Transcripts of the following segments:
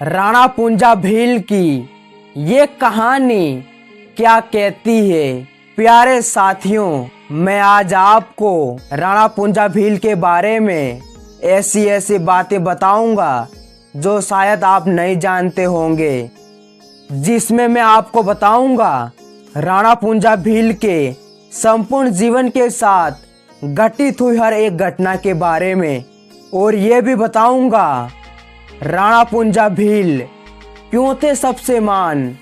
राणा पुंजा भील की ये कहानी क्या कहती है। प्यारे साथियों, मैं आज आपको राणा पुंजा भील के बारे में ऐसी ऐसी बातें बताऊंगा जो शायद आप नहीं जानते होंगे, जिसमें मैं आपको बताऊंगा राणा पुंजा भील के संपूर्ण जीवन के साथ घटित हुई हर एक घटना के बारे में, और ये भी बताऊंगा राणा पुंजा भील क्यों थे सबसे मान,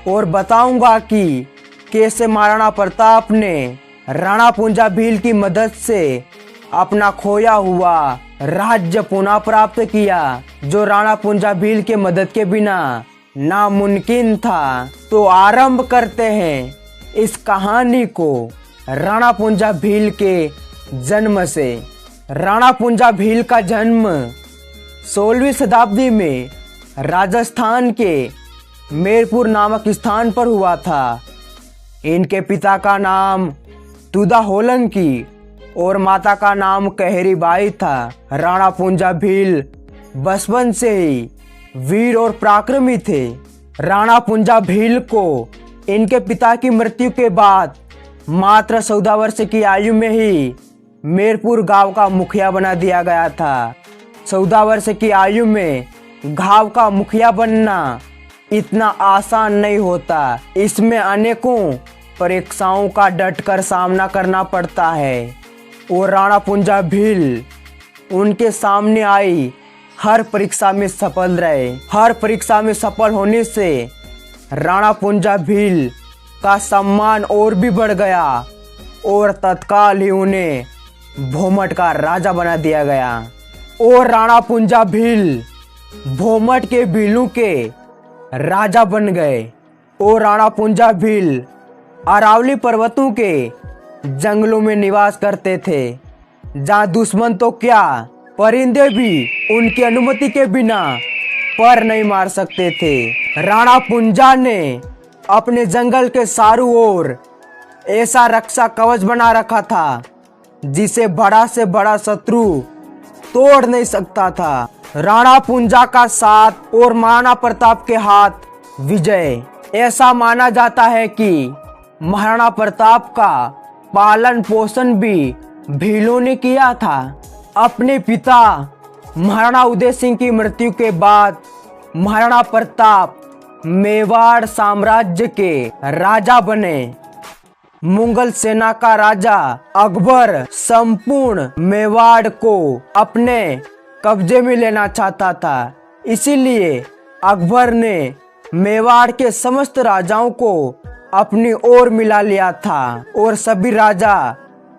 और बताऊंगा कि कैसे महाराणा प्रताप ने राणा पुंजा भील की मदद से अपना खोया हुआ राज्य पुनः प्राप्त किया, जो राणा पुंजा भील के मदद के बिना नामुमकिन था। तो आरंभ करते हैं इस कहानी को राणा पुंजा भील के जन्म से। राणा पुंजा भील का जन्म 16वीं शताब्दी में राजस्थान के मेरपुर नामक स्थान पर हुआ था। इनके पिता का नाम तुदा होलंकी और माता का नाम कहरी बाई था। राणा पुंजा भील बचपन से ही वीर और पराक्रमी थे। राणा पुंजा भील को इनके पिता की मृत्यु के बाद मात्र 14 वर्ष की आयु में ही मेरपुर गांव का मुखिया बना दिया गया था। 14 वर्ष की आयु में गांव का मुखिया बनना इतना आसान नहीं होता। इसमें अनेकों परीक्षाओं का डटकर सामना करना पड़ता है, और राणा पुंजा भील उनके सामने आई हर परीक्षा में सफल रहे। हर परीक्षा में सफल होने से राणा पुंजा भील का सम्मान और भी बढ़ गया, और तत्काल ही उन्हें भोमट का राजा बना दिया गया। और राणा पुंजा भील भोमट के भीलों के राजा बन गए। और राणा पुंजा भील अरावली पर्वतों के जंगलों में निवास करते थे, जहाँ दुश्मन तो क्या, परिंदे भी उनकी अनुमति के बिना पर नहीं मार सकते थे। राणा पुंजा ने अपने जंगल के चारों ओर ऐसा रक्षा कवच बना रखा था जिसे बड़ा से बड़ा शत्रु तोड़ नहीं सकता था। राणा पुंजा का साथ और महाराणा प्रताप के हाथ विजय। ऐसा माना जाता है कि महाराणा प्रताप का पालन पोषण भी भीलों ने किया था। अपने पिता महाराणा उदय सिंह की मृत्यु के बाद महाराणा प्रताप मेवाड़ साम्राज्य के राजा बने। मुगल सेना का राजा अकबर संपूर्ण मेवाड़ को अपने कब्जे में लेना चाहता था। इसीलिए अकबर ने मेवाड़ के समस्त राजाओं को अपनी ओर मिला लिया था, और सभी राजा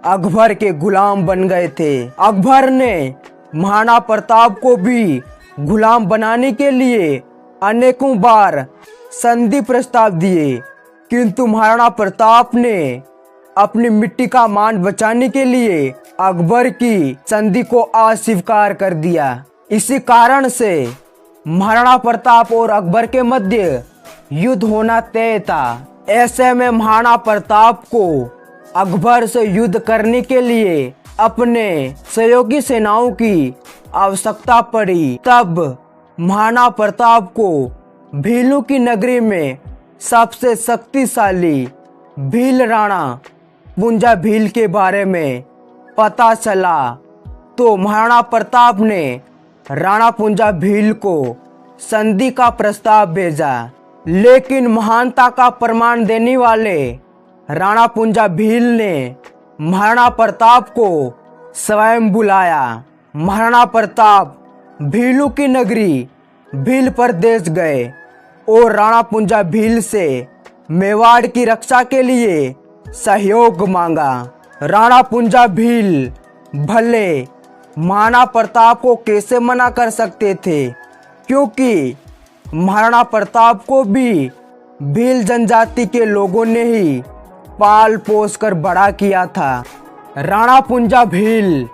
अकबर के गुलाम बन गए थे। अकबर ने महाराणा प्रताप को भी गुलाम बनाने के लिए अनेकों बार संधि प्रस्ताव दिए, किंतु महाराणा प्रताप ने अपनी मिट्टी का मान बचाने के लिए अकबर की संधि को अस्वीकार कर दिया। इसी कारण से महाराणा प्रताप और अकबर के मध्य युद्ध होना तय था। ऐसे में महाराणा प्रताप को अकबर से युद्ध करने के लिए अपने सहयोगी सेनाओं की आवश्यकता पड़ी। तब महाराणा प्रताप को भीलों की नगरी में सबसे शक्तिशाली भील राणा पुंजा भील के बारे में पता चला, तो महाराणा प्रताप ने राणा पुंजा भील को संधि का प्रस्ताव भेजा। लेकिन महानता का प्रमाण देने वाले राणा पुंजा भील ने महाराणा प्रताप को स्वयं बुलाया। महाराणा प्रताप भीलों की नगरी भील प्रदेश गए और राणा पुंजा भील से मेवाड़ की रक्षा के लिए सहयोग मांगा। राणा पुंजा भील भले महाराणा प्रताप को कैसे मना कर सकते थे, क्योंकि महाराणा प्रताप को भी भील जनजाति के लोगों ने ही पाल पोस कर बड़ा किया था। राणा पुंजा भील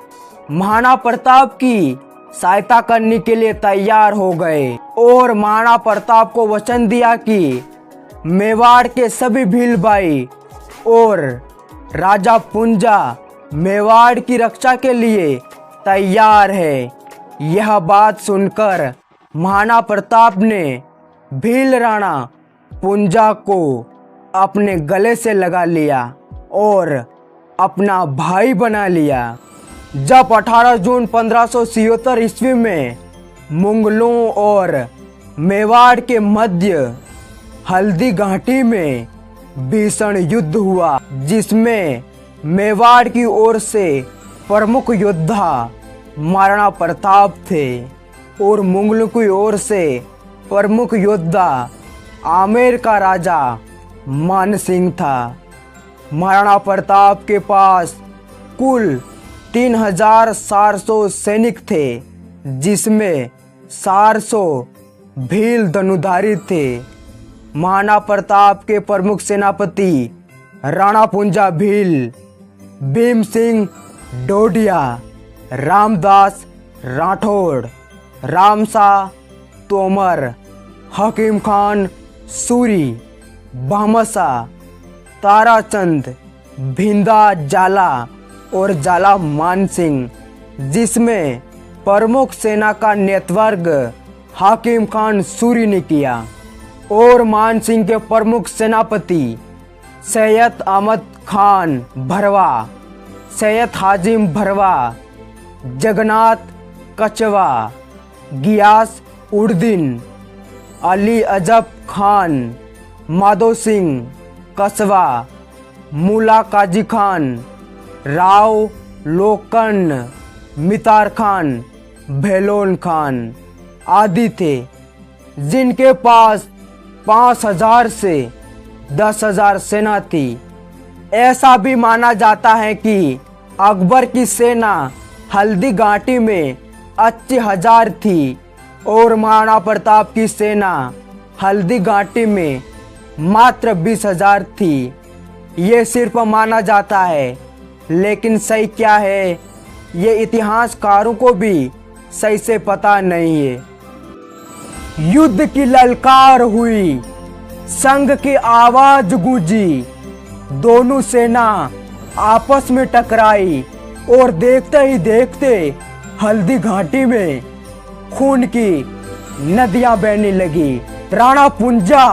महाराणा प्रताप की सहायता करने के लिए तैयार हो गए, और महाराणा प्रताप को वचन दिया कि मेवाड़ के सभी भील भाई और राजा पुंजा मेवाड़ की रक्षा के लिए तैयार है। यह बात सुनकर महाराणा प्रताप ने भील राणा पुंजा को अपने गले से लगा लिया और अपना भाई बना लिया। जब 18 जून 1576 ईस्वी में मुगलों और मेवाड़ के मध्य हल्दी घाटी में भीषण युद्ध हुआ, जिसमें मेवाड़ की ओर से प्रमुख योद्धा महाराणा प्रताप थे और मुगलों की ओर से प्रमुख योद्धा आमेर का राजा मान सिंह था। महाराणा प्रताप के पास कुल 3400 सैनिक थे, जिसमें 400 भील धनुधारी थे। महाराणा प्रताप के प्रमुख सेनापति राणा पुंजा भील, भीम सिंह डोडिया, रामदास राठौड़, रामशाह तोमर, हकीम खान सूरी, भामाशाह, ताराचंद, भिंदा जाला और जाला मान सिंह, जिसमें प्रमुख सेना का नेतृत्व हकीम खान सूरी ने किया और मान सिंह के प्रमुख सेनापति सैयद अहमद खान भरवा, सैयद हाजिम भरवा, जगन्नाथ कचवा, गियास उद्दीन, अली अजब खान, माधो सिंह कस्बा, मुला काजी खान, राव लोकन, मितार खान, भेलोन खान आदि थे, जिनके पास 5000 से 10,000 सेना थी। ऐसा भी माना जाता है कि अकबर की सेना हल्दी घाटी में 80,000 थी और महाराणा प्रताप की सेना हल्दी घाटी में मात्र 20,000 थी। ये सिर्फ माना जाता है, लेकिन सही क्या है ये इतिहासकारों को भी सही से पता नहीं है। युद्ध की ललकार हुई, संघ की आवाज गूंजी, दोनों सेना आपस में टकराई और देखते ही देखते हल्दी घाटी में खून की नदियां बहने लगी। राणा पुंजा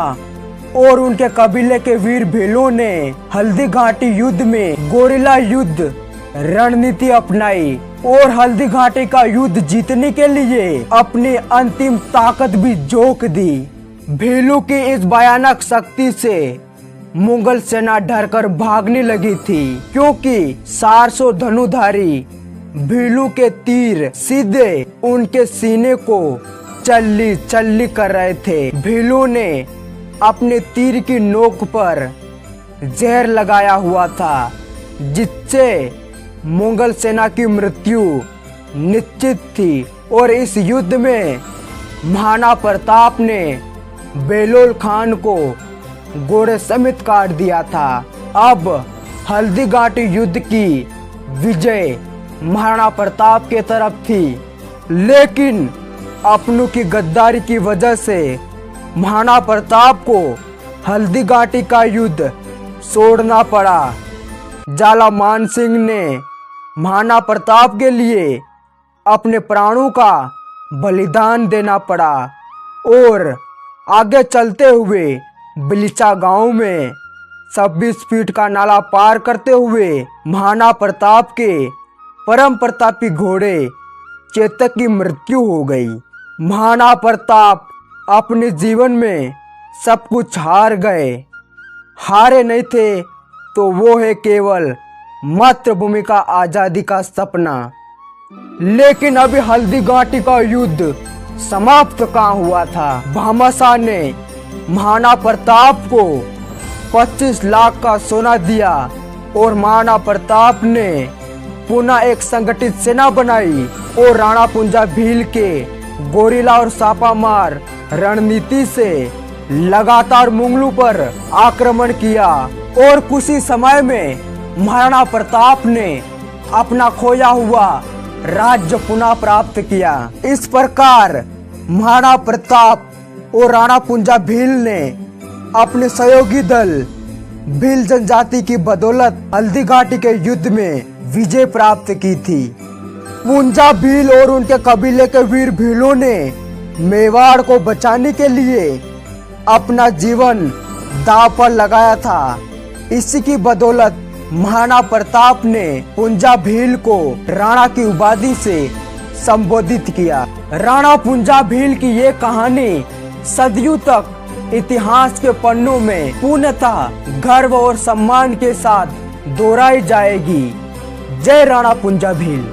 और उनके कबीले के वीर भीलों ने हल्दी घाटी युद्ध में गोरिल्ला युद्ध रणनीति अपनाई और हल्दी घाटी का युद्ध जीतने के लिए अपनी अंतिम ताकत भी झोंक दी। भीलों की इस भयानक शक्ति से मुगल सेना डरकर भागने लगी थी, क्योंकि 400 धनुधारी भीलों के तीर सीधे उनके सीने को चल्ली चल्ली कर रहे थे। भीलों ने अपने तीर की नोक पर जहर लगाया हुआ था, जिससे मुगल सेना की मृत्यु निश्चित थी और इस युद्ध में महाराणा प्रताप ने बेलोल खान को घोड़े समेत काट दिया था। अब हल्दी घाटी युद्ध की विजय महाराणा प्रताप के तरफ थी, लेकिन अपनों की गद्दारी की वजह से महाराणा प्रताप को हल्दी घाटी का युद्ध छोड़ना पड़ा। जाला मान सिंह ने महाराणा प्रताप के लिए अपने प्राणों का बलिदान देना पड़ा और आगे चलते हुए बिलिचा गांव में 26 फीट का नाला पार करते हुए महाराणा प्रताप के परम प्रतापी घोड़े चेतक की मृत्यु हो गई। महाराणा प्रताप अपने जीवन में सब कुछ हार गए। हारे नहीं थे तो वो है केवल मातृभूमि का आजादी का सपना। लेकिन अभी हल्दी घाटी का युद्ध समाप्त कहाँ हुआ था। भामाशाह ने महाराणा प्रताप को 25 लाख का सोना दिया और महाराणा प्रताप ने पुनः एक संगठित सेना बनाई और राणा पुंजा भील के गोरिल्ला और छापामार रणनीति से लगातार मुगलों पर आक्रमण किया और कुछ ही समय में महाराणा प्रताप ने अपना खोया हुआ राज्य पुनः प्राप्त किया। इस प्रकार महाराणा प्रताप और राणा पुंजा भील ने अपने सहयोगी दल भील जनजाति की बदौलत हल्दी घाटी के युद्ध में विजय प्राप्त की थी। पुंजा भील और उनके कबीले के वीर भीलों ने मेवाड़ को बचाने के लिए अपना जीवन दांव पर लगाया था। इसी की बदौलत महाराणा प्रताप ने पुंजा भील को राणा की उपाधि से संबोधित किया। राणा पुंजा भील की ये कहानी सदियों तक इतिहास के पन्नों में पूर्णतः गर्व और सम्मान के साथ दोहराई जाएगी। जय राणा पुंजा भील।